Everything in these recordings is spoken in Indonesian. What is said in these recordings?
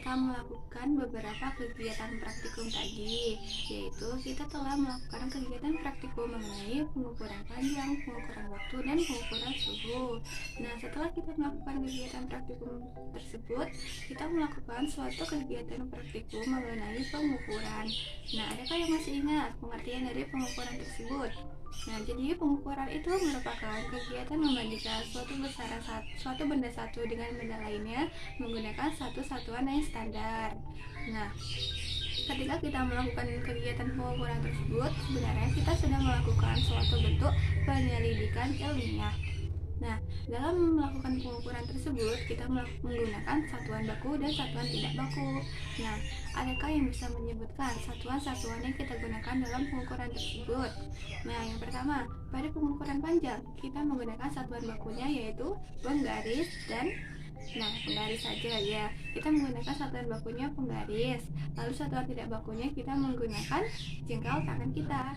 kita melakukan beberapa kegiatan praktikum tadi, yaitu kita telah melakukan kegiatan praktikum mengenai pengukuran panjang, pengukuran waktu, dan pengukuran suhu. Nah, setelah kita melakukan kegiatan praktikum tersebut, kita melakukan suatu kegiatan praktikum mengenai pengukuran. Nah, adakah yang masih ingat pengertian dari pengukuran tersebut? Nah, jadi pengukuran itu merupakan kegiatan membandingkan suatu benda satu dengan benda lainnya menggunakan satu satuan yang standar. Nah, ketika kita melakukan kegiatan pengukuran tersebut, sebenarnya kita sedang melakukan suatu bentuk penyelidikan ilmiah. Nah, dalam melakukan pengukuran tersebut, kita menggunakan satuan baku dan satuan tidak baku. Nah, adakah yang bisa menyebutkan satuan-satuan yang kita gunakan dalam pengukuran tersebut? Nah, yang pertama, pada pengukuran panjang, kita menggunakan satuan bakunya yaitu penggaris dan penggaris saja ya. Kita menggunakan satuan bakunya penggaris. Lalu satuan tidak bakunya kita menggunakan jengkal tangan kita.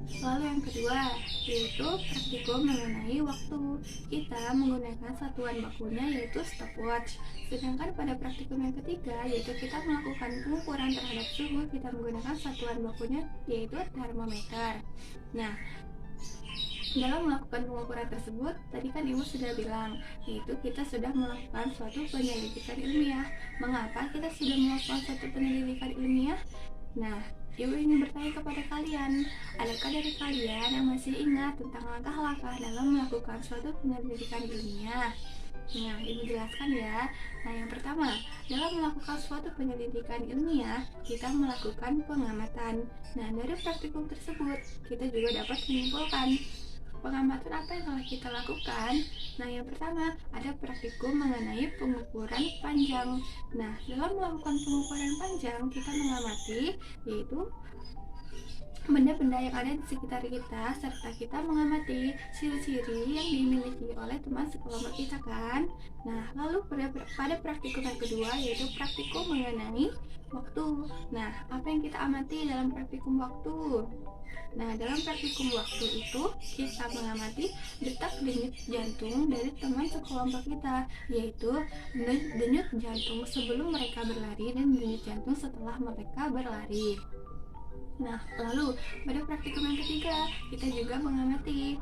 Lalu yang kedua, yaitu praktikum mengenai waktu. Kita menggunakan satuan bakunya yaitu stopwatch. Sedangkan pada praktikum yang ketiga, yaitu kita melakukan pengukuran terhadap suhu, kita menggunakan satuan bakunya yaitu termometer. Nah, dalam melakukan pengukuran tersebut, tadi kan Ibu sudah bilang, yaitu kita sudah melakukan suatu penyelidikan ilmiah. Mengapa kita sudah melakukan suatu penyelidikan ilmiah? Nah, Ibu ingin bertanya kepada kalian, adakah dari kalian yang masih ingat tentang langkah-langkah dalam melakukan suatu penyelidikan ilmiah? Nah, Ibu jelaskan ya. Nah, yang pertama, dalam melakukan suatu penyelidikan ilmiah, kita melakukan pengamatan. Nah, dari praktikum tersebut, kita juga dapat menyimpulkan pengamatan apa yang telah kita lakukan. Nah, yang pertama ada praktikum mengenai pengukuran panjang. Nah, dalam melakukan pengukuran panjang, kita mengamati yaitu benda-benda yang ada di sekitar kita, serta kita mengamati ciri-ciri yang dimiliki oleh teman sekelompok kita kan. Nah, lalu pada praktikum yang kedua yaitu praktikum mengenai waktu. Nah, apa yang kita amati dalam praktikum waktu? Nah, dalam praktikum waktu itu kita mengamati detak-denyut jantung dari teman sekelompok kita, yaitu denyut jantung sebelum mereka berlari dan denyut jantung setelah mereka berlari. Nah, lalu pada praktikum yang ketiga, kita juga mengamati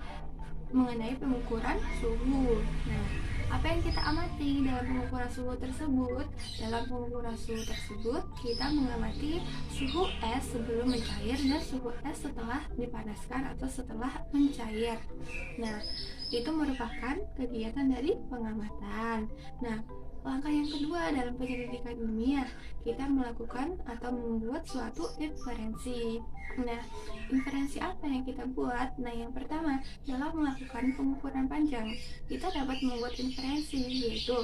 mengenai pengukuran suhu. Nah, apa yang kita amati dalam pengukuran suhu tersebut? Dalam pengukuran suhu tersebut, kita mengamati suhu es sebelum mencair dan suhu es setelah dipanaskan atau setelah mencair. Nah, itu merupakan kegiatan dari pengamatan. Nah, langkah yang kedua dalam penyelidikan ilmiah, kita melakukan atau membuat suatu inferensi. Nah, inferensi apa yang kita buat? Nah, yang pertama, dalam melakukan pengukuran panjang, kita dapat membuat inferensi, yaitu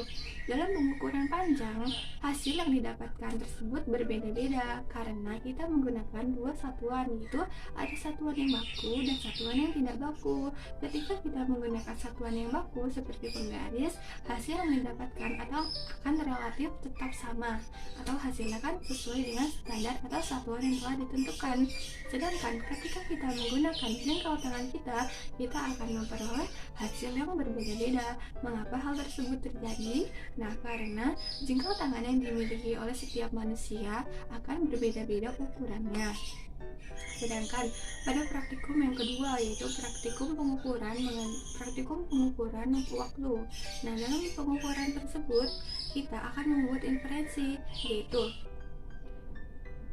dalam pengukuran panjang, hasil yang didapatkan tersebut berbeda-beda karena kita menggunakan dua satuan, yaitu ada satuan yang baku dan satuan yang tidak baku. Ketika kita menggunakan satuan yang baku seperti penggaris, hasil yang didapatkan atau akan relatif tetap sama, atau hasilnya kan sesuai dengan standar atau satuan yang telah ditentukan. Sedangkan ketika kita menggunakan jengkal tangan kita akan memperoleh hasil yang berbeda-beda. Mengapa hal tersebut terjadi? Nah, karena jengkal tangan yang dimiliki oleh setiap manusia akan berbeda-beda ukurannya. Sedangkan pada praktikum yang kedua yaitu praktikum pengukuran waktu. Nah, dalam pengukuran tersebut kita akan membuat inferensi, yaitu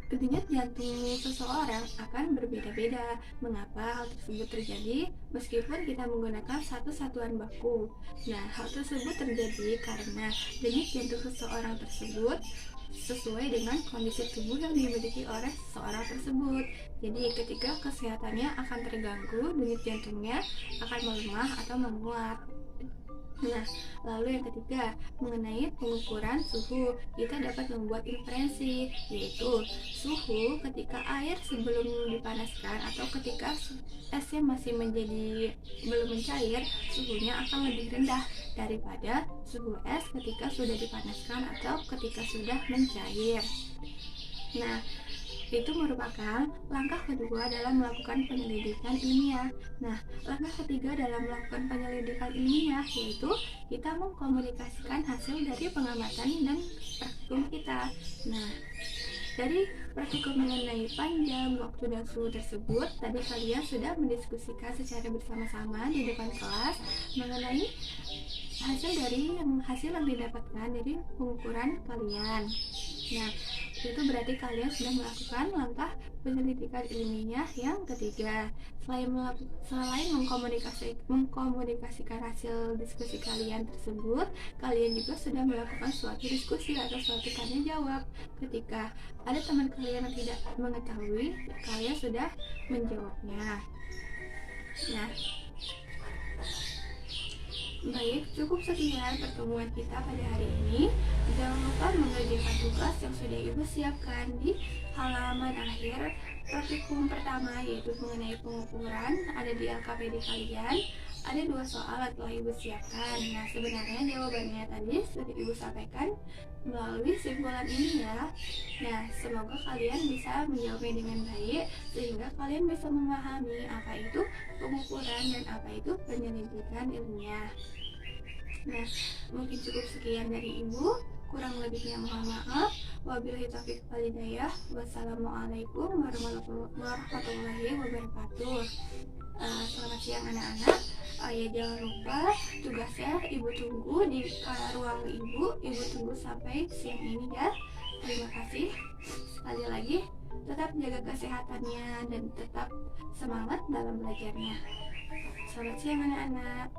denyut jantung seseorang akan berbeda-beda. Mengapa hal tersebut terjadi? Meskipun kita menggunakan satu satuan baku. Nah, hal tersebut terjadi karena denyut jantung seseorang tersebut sesuai dengan kondisi tubuh yang dimiliki oleh seseorang tersebut. Jadi ketika kesehatannya akan terganggu, denyut jantungnya akan melemah atau menguat. Nah, lalu yang ketiga, mengenai pengukuran suhu, kita dapat membuat inferensi, yaitu suhu ketika air sebelum dipanaskan atau ketika esnya masih belum mencair, suhunya akan lebih rendah daripada suhu es ketika sudah dipanaskan atau ketika sudah mencair. Nah, Itu merupakan langkah kedua dalam melakukan penyelidikan ilmiah. Nah, langkah ketiga dalam melakukan penyelidikan ilmiah yaitu kita mengkomunikasikan hasil dari pengamatan dan praktikum kita. Nah, dari praktikum mengenai panjang, waktu, dan suhu tersebut, tadi kalian sudah mendiskusikan secara bersama-sama di depan kelas mengenai hasil yang didapatkan dari pengukuran kalian. Nah, itu berarti kalian sudah melakukan langkah penyelidikan ilmiah yang ketiga. Selain mengkomunikasikan hasil diskusi kalian tersebut, kalian juga sudah melakukan suatu diskusi atau suatu tanya jawab. Ketika ada teman kalian yang tidak mengetahui, kalian sudah menjawabnya. Nah, baik, cukup sekian pertemuan kita pada hari ini. Jangan lupa mengerjakan tugas yang sudah Ibu siapkan di halaman akhir praktikum pertama, yaitu mengenai pengukuran. Ada di LKPD kalian. Ada 2 soal yang telah Ibu siapkan. Nah, sebenarnya jawabannya tadi sudah Ibu sampaikan melalui simpulan ini ya. Nah, semoga kalian bisa menjawabnya dengan baik sehingga kalian bisa memahami apa itu pengukuran dan apa itu penyelidikan ilmiah. Nah, mungkin cukup sekian dari Ibu. Kurang lebihnya mohon maaf. Wabillahi taufiq wal hidayah. Wassalamualaikum warahmatullahi wabarakatuh. Selamat siang anak-anak. Ya jangan lupa tugasnya Ibu tunggu di ruang Ibu. Ibu tunggu sampai siang ini ya. Terima kasih. Sekali lagi, tetap jaga kesehatannya dan tetap semangat dalam belajarnya. Selamat siang anak-anak.